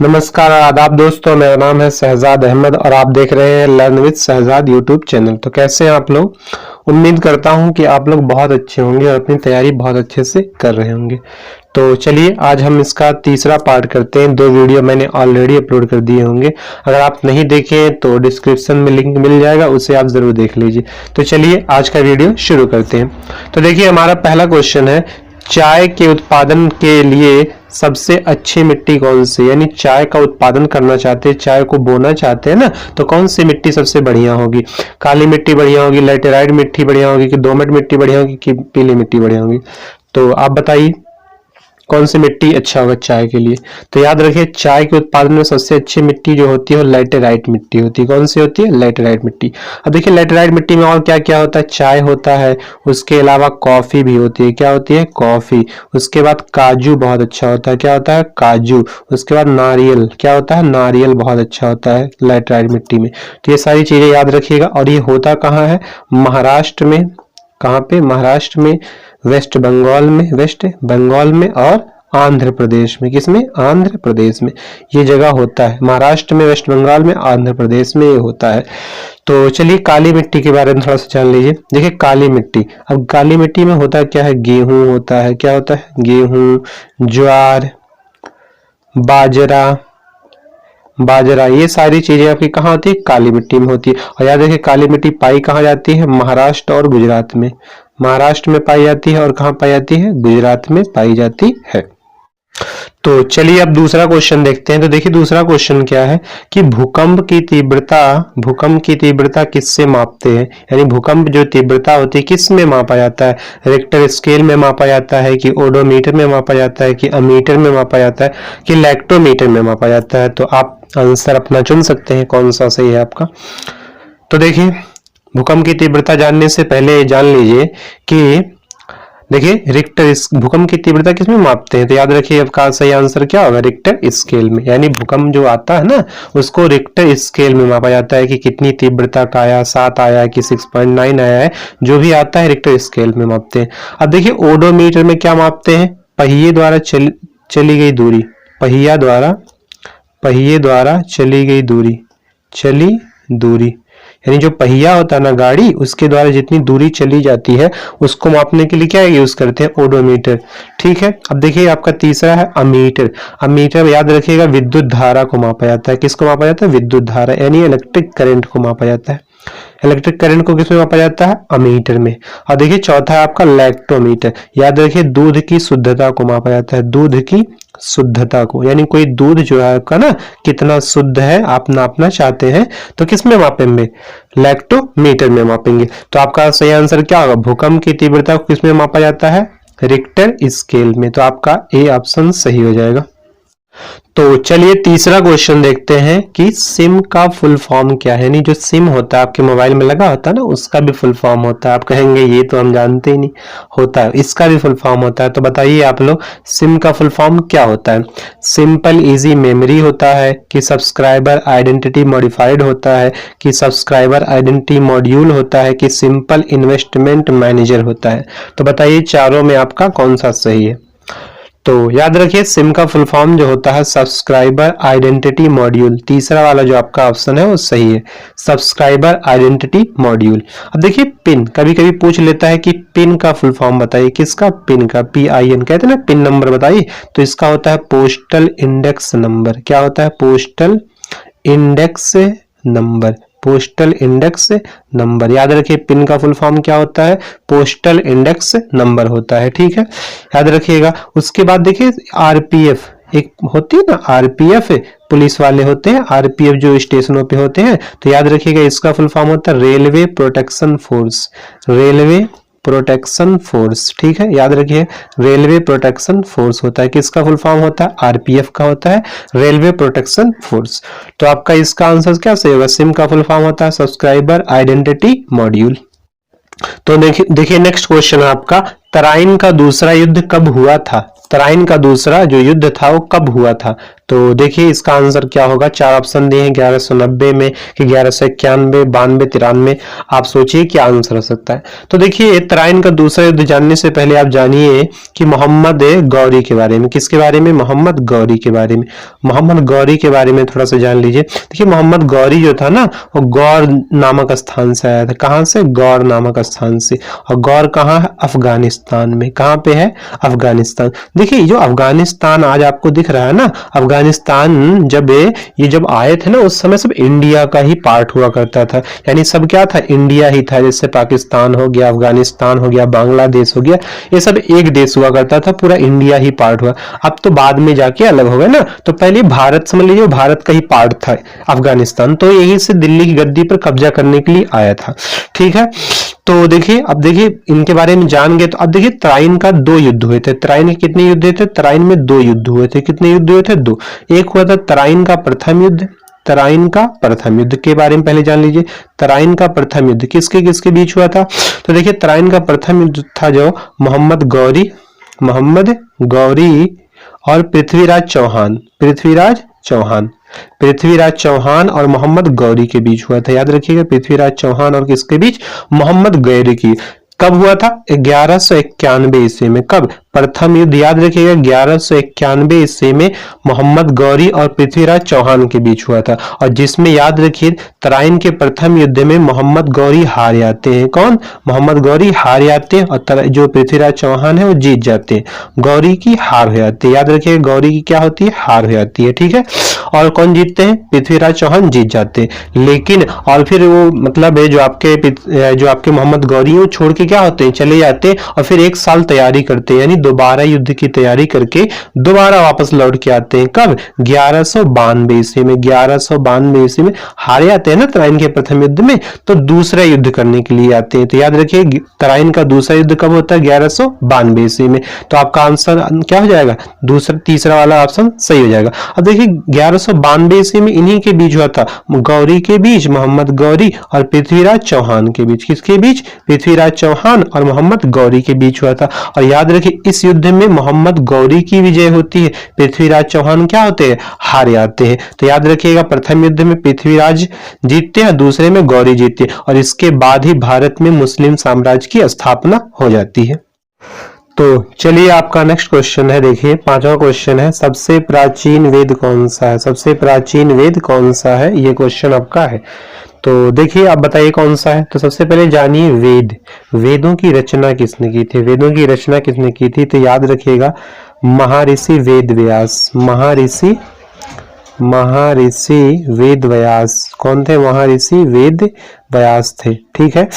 नमस्कार और आदाब दोस्तों, मेरा नाम है शहजाद अहमद और आप देख रहे हैं learn with Shahzad YouTube channel. तो कैसे हैं आप लोग? उम्मीद करता हूं कि आप लोग बहुत अच्छे होंगे और अपनी तैयारी बहुत अच्छे से कर रहे होंगे। तो चलिए आज हम इसका तीसरा पार्ट करते हैं। 2 वीडियो मैंने ऑलरेडी अपलोड कर दिए होंगे, अगर आप नहीं देखे तो डिस्क्रिप्शन में लिंक मिल जाएगा, उसे आप जरूर देख लीजिए। तो चलिए आज का वीडियो शुरू करते हैं। तो देखिए हमारा पहला क्वेश्चन है, चाय के उत्पादन के लिए सबसे अच्छी मिट्टी कौन सी? यानी चाय का उत्पादन करना चाहते हैं, चाय को बोना चाहते हैं ना, तो कौन सी मिट्टी सबसे बढ़िया होगी? काली मिट्टी बढ़िया होगी, लैटेराइट मिट्टी बढ़िया होगी कि दोमट मिट्टी बढ़िया होगी कि पीली मिट्टी बढ़िया होगी? तो आप बताइए कौन सी मिट्टी अच्छा होगा चाय के लिए। तो याद रखिए चाय के उत्पादन में सबसे अच्छी मिट्टी जो होती है वो लैटेराइट मिट्टी होती है। कौन सी होती है? लैटेराइट मिट्टी। अब देखिए लैटेराइट मिट्टी में और क्या क्या होता है? चाय होता है, उसके अलावा कॉफी भी होती है। क्या होती है? कॉफी। उसके बाद काजू बहुत अच्छा होता है। क्या होता है? काजू। उसके बाद नारियल। क्या होता है? नारियल बहुत अच्छा होता है लैटेराइट मिट्टी में। तो ये सारी चीजें याद रखिएगा। और ये होता कहाँ है? महाराष्ट्र में। कहाँ पे? महाराष्ट्र में, वेस्ट बंगाल में, वेस्ट बंगाल में और आंध्र प्रदेश में। किसमें? आंध्र प्रदेश में ये जगह होता है। महाराष्ट्र में, वेस्ट बंगाल में, आंध्र प्रदेश में ये होता है। तो चलिए काली मिट्टी के बारे में थोड़ा सा जान लीजिए। देखिए काली मिट्टी, अब काली मिट्टी में होता क्या है? गेहूं होता है। क्या होता है? गेहूं, ज्वार, बाजरा, ये सारी चीजें आपकी कहाँ होती है? काली मिट्टी में होती है। और याद रखिए काली मिट्टी पाई कहाँ जाती है? महाराष्ट्र और गुजरात में। महाराष्ट्र में पाई जाती है और कहाँ पाई जाती है? गुजरात में पाई जाती है। तो चलिए अब दूसरा क्वेश्चन देखते हैं। तो देखिए दूसरा क्वेश्चन क्या है कि भूकंप की तीव्रता किससे मापते हैं? यानी भूकंप जो तीव्रता होती है किस में मापा जाता है? रिक्टर स्केल में मापा जाता है कि ओडोमीटर में मापा जाता है कि अमीटर में मापा जाता है कि लैक्टोमीटर में मापा जाता है? तो आप आंसर अपना चुन सकते हैं कौन सा सही है आपका। तो देखिए भूकंप की तीव्रता जानने से पहले जान लीजिए कि देखिए रिक्टर भूकंप की तीव्रता किसमें मापते हैं? तो याद रखिए आपका सही आंसर क्या होगा? रिक्टर स्केल में। यानी भूकंप जो आता है ना उसको रिक्टर स्केल में मापा जाता है कि कितनी तीव्रता का आया, 7 आया कि 6.9 आया है, जो भी आता है रिक्टर स्केल में मापते हैं। अब देखिए ओडोमीटर में क्या मापते हैं? पहिए द्वारा चली गई दूरी, पहिए द्वारा चली दूरी, यानी जो पहिया होता है ना गाड़ी, उसके द्वारा जितनी दूरी चली जाती है उसको मापने के लिए क्या यूज करते हैं? ओडोमीटर। ठीक है। अब देखिए आपका तीसरा है अमीटर। अमीटर याद रखिएगा विद्युत धारा को मापा जाता है। किसको मापा जाता है? विद्युत धारा, यानी इलेक्ट्रिक करंट को मापा जाता है। इलेक्ट्रिक करंट को किसमें मापा जाता है? अमीटर में। और देखिए चौथा है आपका लैक्टोमीटर। याद रखिए दूध की शुद्धता को मापा जाता है, दूध की शुद्धता को, यानी कोई दूध जो है आपका ना कितना शुद्ध है आप नापना चाहते हैं तो किसमें मापेंगे? लैक्टोमीटर में मापेंगे। तो आपका सही आंसर क्या होगा? भूकंप की तीव्रता को किसमें मापा जाता है? रिक्टर स्केल में। तो आपका ए ऑप्शन सही हो जाएगा। तो चलिए तीसरा क्वेश्चन देखते हैं कि सिम का फुल फॉर्म क्या है? यानी जो सिम होता है आपके मोबाइल में लगा होता है ना, उसका भी फुल फॉर्म होता है। आप कहेंगे ये तो हम जानते ही नहीं, होता है, इसका भी फुल फॉर्म होता है। तो बताइए आप लोग सिम का फुल फॉर्म क्या होता है? सिंपल इजी मेमोरी होता है कि सब्सक्राइबर आइडेंटिटी मॉडिफाइड होता है कि सब्सक्राइबर आइडेंटिटी मॉड्यूल होता है कि सिंपल इन्वेस्टमेंट मैनेजर होता है? तो बताइए चारों में आपका कौन सा सही है? तो याद रखिए सिम का फुल फॉर्म जो होता है सब्सक्राइबर आइडेंटिटी मॉड्यूल। तीसरा वाला जो आपका ऑप्शन है वो सही है, सब्सक्राइबर आइडेंटिटी मॉड्यूल। अब देखिए पिन कभी कभी पूछ लेता है कि पिन का फुल फॉर्म बताइए। किसका? पिन का, PIN कहते हैं ना, पिन नंबर बताइए। तो इसका होता है पोस्टल इंडेक्स नंबर। क्या होता है? Postal index number, postal index number. याद रखिए पिन का फुल फॉर्म क्या होता है? पोस्टल इंडेक्स नंबर होता है। ठीक है, याद रखिएगा। उसके बाद देखिए RPF एक होती है ना, RPF पुलिस वाले होते हैं, RPF जो स्टेशनों पे होते हैं। तो याद रखिएगा इसका फुल फॉर्म होता है railway protection force, railway protection force. ठीक है, याद रखिए रेलवे प्रोटेक्शन फोर्स होता है। किसका फुल फॉर्म होता है? RPF का होता है, रेलवे प्रोटेक्शन फोर्स। तो आपका इसका आंसर क्या सही होगा? सिम का फुल फॉर्म होता है सब्सक्राइबर आइडेंटिटी मॉड्यूल। तो देखिए नेक्स्ट क्वेश्चन है आपका, तराइन का दूसरा युद्ध कब हुआ था? तराइन का दूसरा जो युद्ध था वो कब हुआ था? तो देखिए इसका आंसर क्या होगा, चार ऑप्शन दिए हैं 1190 में कि 1191, 92, 93। आप सोचिए क्या आंसर हो सकता है। तो देखिए तराइन का दूसरा युद्ध जानने से पहले आप जानिए कि मोहम्मद गौरी के बारे में, किसके बारे में, मोहम्मद गौरी के बारे में। मोहम्मद गौरी के बारे में थोड़ा सा जान लीजिए। देखिए मोहम्मद गौरी जो था ना वो गौर नामक स्थान से आया था। कहां से, गौर नामक स्थान से। और गौर कहाँ है, अफगानिस्तान में। कहां पे है, अफगानिस्तान। देखिए जो अफगानिस्तान आज आपको दिख रहा है ना, अफगानिस्तान जब आए थे ना उस समय सब इंडिया का ही पार्ट हुआ करता था। यानी सब क्या था, इंडिया ही था। जैसे पाकिस्तान हो गया, अफगानिस्तान हो गया, बांग्लादेश हो गया, ये सब एक देश हुआ करता था, पूरा इंडिया ही पार्ट हुआ। अब तो बाद में जाके अलग हो गए ना। तो पहले भारत समझ लीजिए, भारत का ही पार्ट था अफगानिस्तान, तो यही से दिल्ली की गद्दी पर कब्जा करने के लिए आया था। ठीक है, तो देखिए अब देखिए इनके बारे में जान गए। तो अब देखिए तराइन का दो युद्ध हुए थे। तराइन के कितने युद्ध हुए थे, तराइन में दो युद्ध हुए थे। कितने युद्ध हुए थे, दो। एक हुआ था तराइन का प्रथम युद्ध। तराइन का प्रथम युद्ध के बारे में पहले जान लीजिए। तराइन का प्रथम युद्ध किसके किसके बीच हुआ था। तो देखिए तराइन का प्रथम युद्ध था जो मोहम्मद गौरी और पृथ्वीराज चौहान और मोहम्मद गौरी के बीच हुआ था। याद रखिएगा, पृथ्वीराज चौहान और किसके बीच, मोहम्मद गौरी की। कब हुआ था, 1191 ईस्वी में। कब, प्रथम युद्ध याद रखिएगा 1191 ईस्वी में मोहम्मद गौरी और पृथ्वीराज चौहान के बीच हुआ था। और जिसमें याद रखिए तराइन के प्रथम युद्ध में मोहम्मद गौरी हार जाते हैं। कौन, मोहम्मद गौरी हार जाते हैं और जो पृथ्वीराज चौहान है वो जीत जाते हैं। गौरी की हार हो जाती है। याद रखिए गौरी की क्या होती है, हार हो जाती है। ठीक है, और कौन जीतते हैं, पृथ्वीराज चौहान जीत जाते हैं। लेकिन और फिर वो मतलब है जो आपके मोहम्मद गौरी वो छोड़ के क्या होते हैं, चले जाते हैं और फिर एक साल तैयारी करते हैं। यानी दोबारा युद्ध की तैयारी करके दोबारा वापस लौट के आते हैं। कब, 1192 ईस्वी में। 1192 ईस्वी में हार जाते हैं ना तराइन के प्रथम युद्ध में, तो दूसरा युद्ध करने के लिए आते हैं। तो याद रखिए तराइन का दूसरा युद्ध कब होता है, 1192 ईस्वी में। तो आपका आंसर क्या हो जाएगा, तीसरा वाला ऑप्शन सही हो जाएगा। अब देखिए 1192 ईस्वी में इन्हीं के बीच हुआ था, गौरी के बीच, मोहम्मद गौरी और पृथ्वीराज चौहान के बीच। किसके बीच, पृथ्वीराज चौहान और मोहम्मद गौरी के बीच हुआ था। और याद रखिए इस युद्ध में मोहम्मद गौरी की विजय होती है, पृथ्वीराज चौहान क्या होते हैं, हार जाते हैं। तो याद रखिएगा प्रथम युद्ध में पृथ्वीराज जीतते हैं, दूसरे में गौरी जीतते हैं। और इसके बाद ही भारत में मुस्लिम साम्राज्य की स्थापना हो जाती है। तो चलिए आपका नेक्स्ट क्वेश्चन है, देखिए पांचवा क्वेश्चन है, सबसे प्राचीन वेद कौन सा है। सबसे प्राचीन वेद कौन सा है, ये क्वेश्चन आपका है। तो देखिए आप बताइए कौन सा है। तो सबसे पहले जानिए वेदों की रचना किसने की थी। वेदों की रचना किसने की थी, तो याद रखिएगा महर्षि वेद व्यास। महर्षि वेद व्यास कौन थे, महर्षि वेद व्यास थे। ठीक है,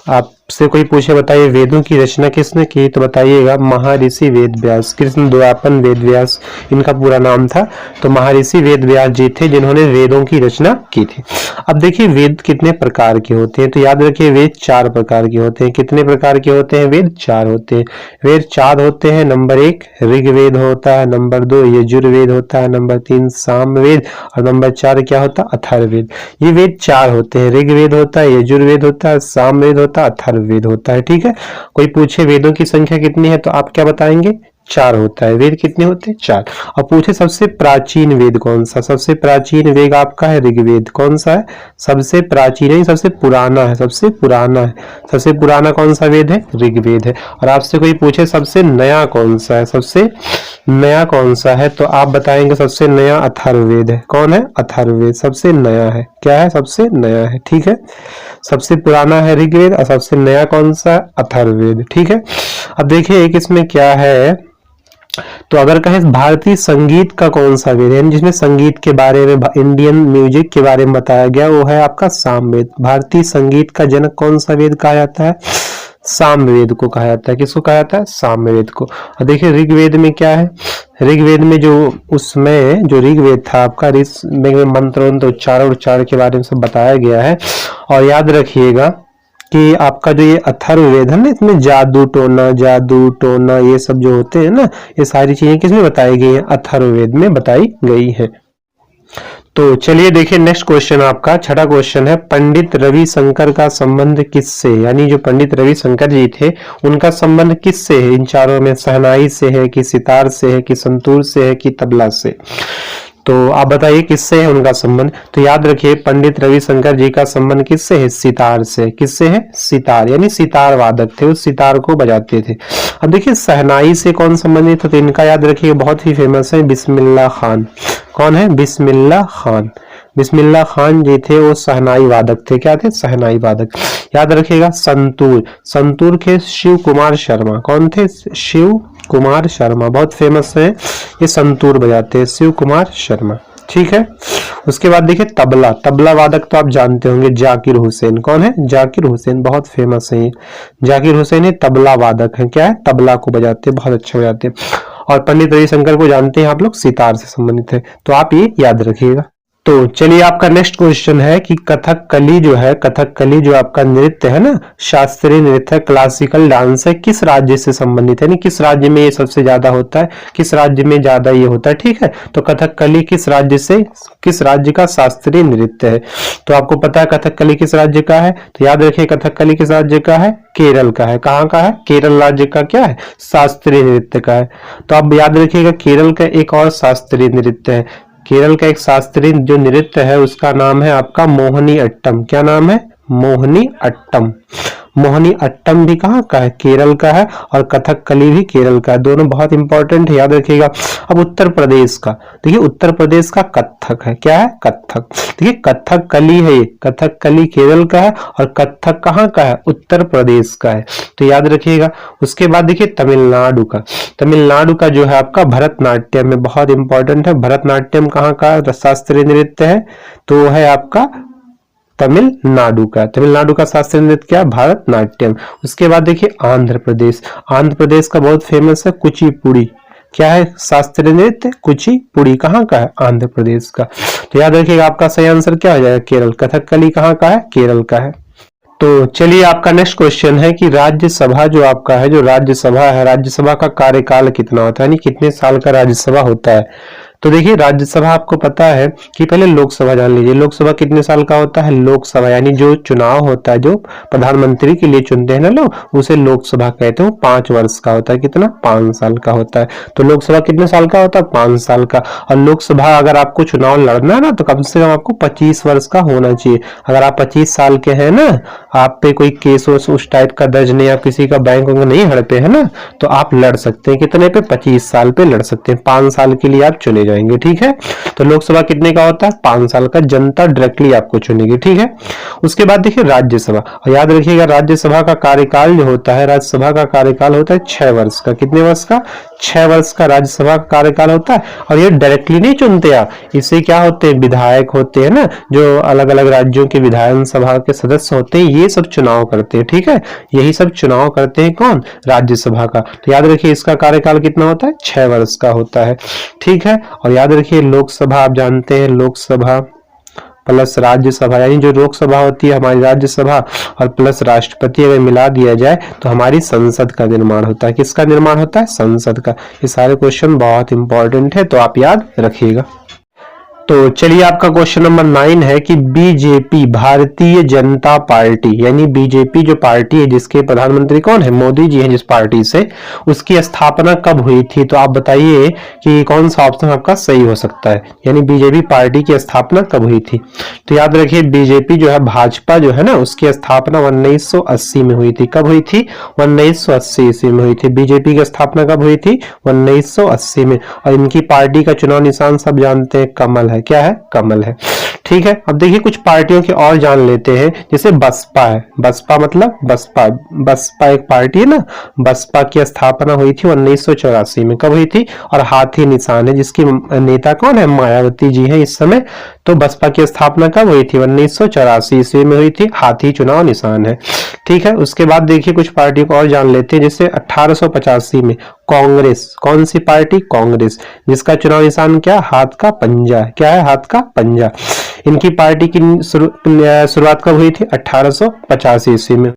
आपसे कोई पूछे बताइए वेदों की रचना किसने की, तो बताइएगा महर्षि वेद व्यास, कृष्ण द्वैपायन वेद व्यास इनका पूरा नाम था। तो महर्षि वेद व्यास जी थे जिन्होंने वेदों की रचना की थी। अब देखिए वेद कितने प्रकार के होते हैं, तो याद रखिए वेद 4 प्रकार के होते हैं। कितने प्रकार के होते हैं, वेद 4 होते हैं। वेद 4 होते हैं, नंबर 1 ऋग्वेद होता है, नंबर 2 यजुर्वेद होता है, नंबर 3 सामवेद और नंबर 4 क्या होता है, अथर्ववेद। ये वेद 4 होते हैं, ऋग्वेद होता है, यजुर्वेद होता है, सामवेद होता है, अथर्ववेद होता है। ठीक है, कोई पूछे वेदों की संख्या कितनी है तो आप क्या बताएंगे, 4 होता है। वेद कितने होते हैं, 4। और पूछे सबसे प्राचीन वेद कौन सा, सबसे प्राचीन वेद आपका है ऋग्वेद। कौन सा है, सबसे प्राचीन है, सबसे पुराना है, सबसे पुराना कौन सा वेद है, ऋग्वेद है। और आपसे कोई पूछे सबसे नया कौन सा है, सबसे नया कौन सा है, तो आप बताएंगे सबसे नया अथर्ववेद है। कौन है, अथर्ववेद सबसे नया है। क्या है, सबसे नया है। ठीक है, सबसे पुराना है ऋग्वेद और सबसे नया कौन सा, अथर्ववेद। ठीक है, अब देखिए एक इसमें क्या है, तो अगर कहें भारतीय संगीत का कौन सा वेद है, जिसमें संगीत के बारे में, इंडियन म्यूजिक के बारे में बताया गया, वो है आपका सामवेद। भारतीय संगीत का जनक कौन सा वेद कहा जाता है, सामवेद को कहा जाता है। किसको कहा जाता है, सामवेद को। और देखिए ऋग्वेद में क्या है, ऋग्वेद में जो उसमें जो ऋग्वेद था आपका, मंत्र उच्चारण के बारे में सब बताया गया है। और याद रखिएगा कि आपका जो ये अथर्ववेद है ना, इसमें जादू टोना ये सब जो होते हैं ना, ये सारी चीजें किसमें बताई गई हैं, अथर्ववेद में बताई गई हैं। तो चलिए देखिए नेक्स्ट क्वेश्चन आपका छठा क्वेश्चन है, पंडित रविशंकर का संबंध किससे, यानी जो पंडित रविशंकर जी थे उनका संबंध किससे है इन चारों में, शहनाई से है कि सितार से है कि संतूर से है कि तबला से। तो आप बताइए किससे है उनका संबंध। तो याद रखिए पंडित रविशंकर जी का संबंध किससे है, सितार से। किससे है, सितार, यानी सितार वादक थे, उस सितार को बजाते थे। अब देखिए शहनाई से कौन संबंधित है, तो इनका याद रखिए बहुत ही फेमस है बिस्मिल्लाह खान। कौन है, बिस्मिल्लाह खान। बिस्मिल्लाह खान जी थे वो शहनाई वादक थे। क्या थे, शहनाई वादक। याद रखिएगा संतूर, संतूर के शिव कुमार शर्मा। कौन थे, शिव कुमार शर्मा, बहुत फेमस है ये, संतूर बजाते हैं, शिव कुमार शर्मा। ठीक है। उसके बाद देखिए तबला, तबला वादक तो आप जानते होंगे जाकिर हुसैन। कौन है, जाकिर हुसैन, बहुत फेमस है ये। जाकिर हुसैन ये तबला वादक है। क्या है, तबला को बजाते हैं, बहुत अच्छा बजाते हैं। और पंडित रविशंकर को जानते हैं आप लोग, सितार से संबंधित है। तो आप ये याद रखिएगा। तो चलिए आपका नेक्स्ट क्वेश्चन है कि कथकली जो है, कथकली जो आपका नृत्य है ना, शास्त्रीय नृत्य, क्लासिकल डांस है, किस राज्य से संबंधित है, यानी किस राज्य में ये सबसे ज्यादा होता है, किस राज्य में ज्यादा ये होता है। ठीक है। तो कथकली किस राज्य से, किस राज्य का शास्त्रीय नृत्य है। तो आपको पता है कथकली किस राज्य का है, तो याद रखिए कथकली किस राज्य का है, केरल का है। कहाँ का है, केरल राज्य का क्या है, शास्त्रीय नृत्य का है। तो आप याद रखिएगा केरल का एक और शास्त्रीय नृत्य है, केरल का एक शास्त्रीय जो नृत्य है उसका नाम है आपका मोहिनी अट्टम। क्या नाम है, मोहिनी अट्टम। मोहिनी अट्टम भी कहाँ का है, केरल का है, और कथकली भी केरल का है। दोनों बहुत इंपॉर्टेंट है, याद रखिएगा। अब उत्तर प्रदेश का देखिए, उत्तर प्रदेश का कथक है। क्या है, कथक। देखिए कथकली है ये, कथकली केरल का है, और कथक कहाँ का है, उत्तर प्रदेश का है। तो याद रखिएगा। उसके बाद देखिए तमिलनाडु का, तमिलनाडु का जो है आपका भरतनाट्यम में, बहुत इंपॉर्टेंट है। भरतनाट्यम कहाँ का शास्त्रीय नृत्य है, तो वो है आपका तमिलनाडु का। तमिलनाडु का शास्त्रीय नृत्य क्या, भरतनाट्यम। उसके बाद देखिए आंध्र प्रदेश, आंध्र प्रदेश का बहुत फेमस है कुचिपुड़ी। क्या है शास्त्रीय नृत्य, कुचिपुड़ी, कहाँ का है, आंध्र प्रदेश का। तो याद रखिएगा आपका सही आंसर क्या हो जाएगा, केरल। कथकली कहाँ का है, केरल का है। तो चलिए आपका नेक्स्ट क्वेश्चन है कि राज्यसभा जो आपका है, जो राज्यसभा है, राज्यसभा का कार्यकाल कितना होता है, यानी कितने साल का राज्यसभा होता है। तो देखिए राज्यसभा आपको पता है कि पहले लोकसभा जान लीजिए, लोकसभा कितने साल का होता है, लोकसभा यानी जो चुनाव होता है, जो प्रधानमंत्री के लिए चुनते हैं ना लोग, उसे लोकसभा कहते हैं। 5 वर्ष का होता है, कितना, 5 साल का होता है। तो लोकसभा कितने साल का होता है, 5 साल का। और लोकसभा अगर आपको चुनाव लड़ना है ना, तो कम से कम आपको 25 वर्ष का होना चाहिए। अगर आप 25 साल के हैं ना, आप पे कोई केस उस टाइप का दर्ज नहीं, आप किसी का बैंक नहीं हड़पे है ना, तो आप लड़ सकते हैं। कितने पे, 25 साल पे लड़ सकते हैं। 5 साल के लिए आप चुने जाएंगे। ठीक है। तो लोकसभा कितने का होता है, 5 साल का, जनता डायरेक्टली आपको चुनेगी। ठीक है। उसके बाद देखिए राज्यसभा, और याद रखिएगा राज्यसभा का कार्यकाल जो होता है, राज्यसभा का कार्यकाल होता है 6 वर्ष का। कितने वर्ष का, 6 वर्ष का राज्यसभा का कार्यकाल होता है। और ये डायरेक्टली नहीं चुनते आप, इससे क्या होते हैं, विधायक होते हैं ना, जो अलग अलग राज्यों के विधानसभा के सदस्य होते हैं, ये सब चुनाव करते हैं। ठीक है। यही सब चुनाव करते हैं कौन, राज्यसभा का। तो याद रखिए इसका कार्यकाल कितना होता है, 6 वर्ष का होता है। ठीक है। और याद रखिए लोकसभा आप जानते हैं, लोकसभा प्लस राज्यसभा, यानी जो लोकसभा होती है हमारी, राज्यसभा और प्लस राष्ट्रपति अगर मिला दिया जाए तो हमारी संसद का निर्माण होता है। किसका निर्माण होता है, संसद का। ये सारे क्वेश्चन बहुत इंपॉर्टेंट है, तो आप याद रखिएगा। तो चलिए आपका क्वेश्चन नंबर 9 है कि बीजेपी, भारतीय जनता पार्टी, यानी बीजेपी जो पार्टी है जिसके प्रधानमंत्री कौन है, मोदी जी हैं, जिस पार्टी से, उसकी स्थापना कब हुई थी। तो आप बताइए कि कौन सा ऑप्शन आपका सही हो सकता है, यानी बीजेपी पार्टी की स्थापना कब हुई थी। तो याद रखिए बीजेपी जो है, भाजपा जो है ना, उसकी स्थापना 1980 में हुई थी। कब हुई थी, 1980 ईस्वी में हुई थी। बीजेपी की स्थापना कब हुई थी, 1980 में। और इनकी पार्टी का चुनाव निशान सब जानते हैं, कमल है। क्या है, कमल है। ठीक है। अब देखिए कुछ पार्टियों के और जान लेते हैं, जैसे बसपा है। बसपा मतलब बसपा, बसपा एक पार्टी है ना, बसपा की स्थापना हुई थी 1984 में। कब हुई थी, और हाथी निशान है, जिसकी नेता कौन है, मायावती जी है इस समय। तो बसपा की स्थापना कब हुई थी, 1984 ईस्वी में हुई थी, हाथी चुनाव निशान है। ठीक है। उसके बाद देखिए कुछ पार्टियों को और जान लेते हैं, जैसे 1885 में कांग्रेस, कौन सी पार्टी, कांग्रेस, जिसका चुनाव निशान क्या, हाथ का पंजा है। क्या है, हाथ का पंजा। इनकी पार्टी की शुरुआत कब हुई थी, 1885 ईस्वी में।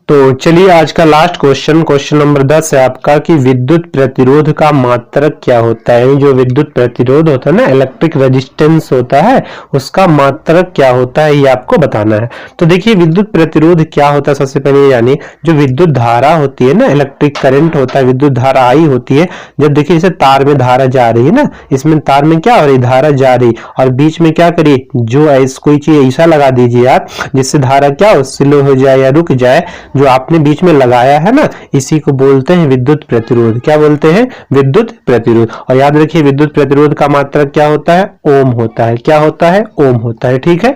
तो चलिए आज का लास्ट क्वेश्चन नंबर 10 है आपका कि विद्युत प्रतिरोध का मात्रक क्या होता है। जो विद्युत प्रतिरोध होता है ना, इलेक्ट्रिक रेजिस्टेंस होता है, उसका मात्रक क्या होता है ये आपको बताना है। तो देखिए विद्युत प्रतिरोध क्या होता है, सबसे पहले यानी जो विद्युत धारा होती है ना, इलेक्ट्रिक करंट होता है, विद्युत धारा आई होती है। जब देखिए इसे तार में धारा जा रही है ना, इसमें तार में क्या हो रही, धारा जा रही, और बीच में क्या करिए, जो कोई चीज ऐसा लगा दीजिए आप जिससे धारा क्या हो, स्लो हो जाए या रुक जाए, जो आपने बीच में लगाया है ना, इसी को बोलते हैं विद्युत प्रतिरोध। क्या बोलते हैं, विद्युत प्रतिरोध। और याद रखिए विद्युत प्रतिरोध का मात्रक क्या होता है, ओम होता है। क्या होता है, ओम होता है। ठीक है,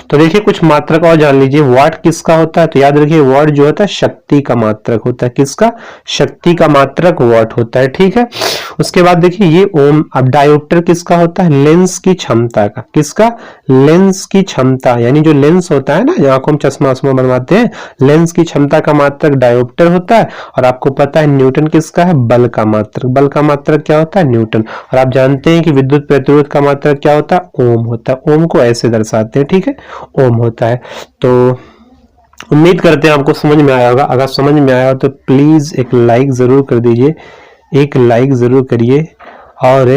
तो देखिए कुछ मात्रक और जान लीजिए। वाट किसका होता है, तो याद रखिए वाट जो होता है शक्ति का मात्रक होता है। किसका, शक्ति का मात्रक वाट होता है। ठीक है, उसके बाद देखिए ये ओम। अब डायोप्टर किसका होता है, लेंस की क्षमता का। किसका, लेंस की क्षमता, यानी जो लेंस होता है ना, जो आंखों में चश्मा बनवाते हैं, लेंस की क्षमता का मात्रक डायोप्टर होता है। और आपको पता है न्यूटन किसका है, बल का मात्रक। बल का मात्रक क्या होता है, न्यूटन। और आप जानते हैं कि विद्युत प्रतिरोध का मात्रक क्या होता है, ओम होता है। ओम को ऐसे दर्शाते हैं। ठीक है, ओम होता है। तो उम्मीद करते हैं आपको समझ में आया होगा। अगर समझ में आया हो तो प्लीज एक लाइक जरूर कर दीजिए, एक लाइक जरूर करिए। और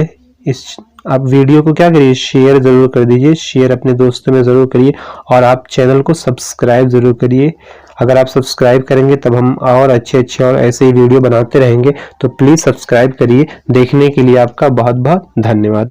इस आप वीडियो को क्या करिए, शेयर जरूर कर दीजिए, शेयर अपने दोस्तों में जरूर करिए। और आप चैनल को सब्सक्राइब जरूर करिए। अगर आप सब्सक्राइब करेंगे तब हम और अच्छे और ऐसे ही वीडियो बनाते रहेंगे। तो प्लीज सब्सक्राइब करिए। देखने के लिए आपका बहुत बहुत धन्यवाद।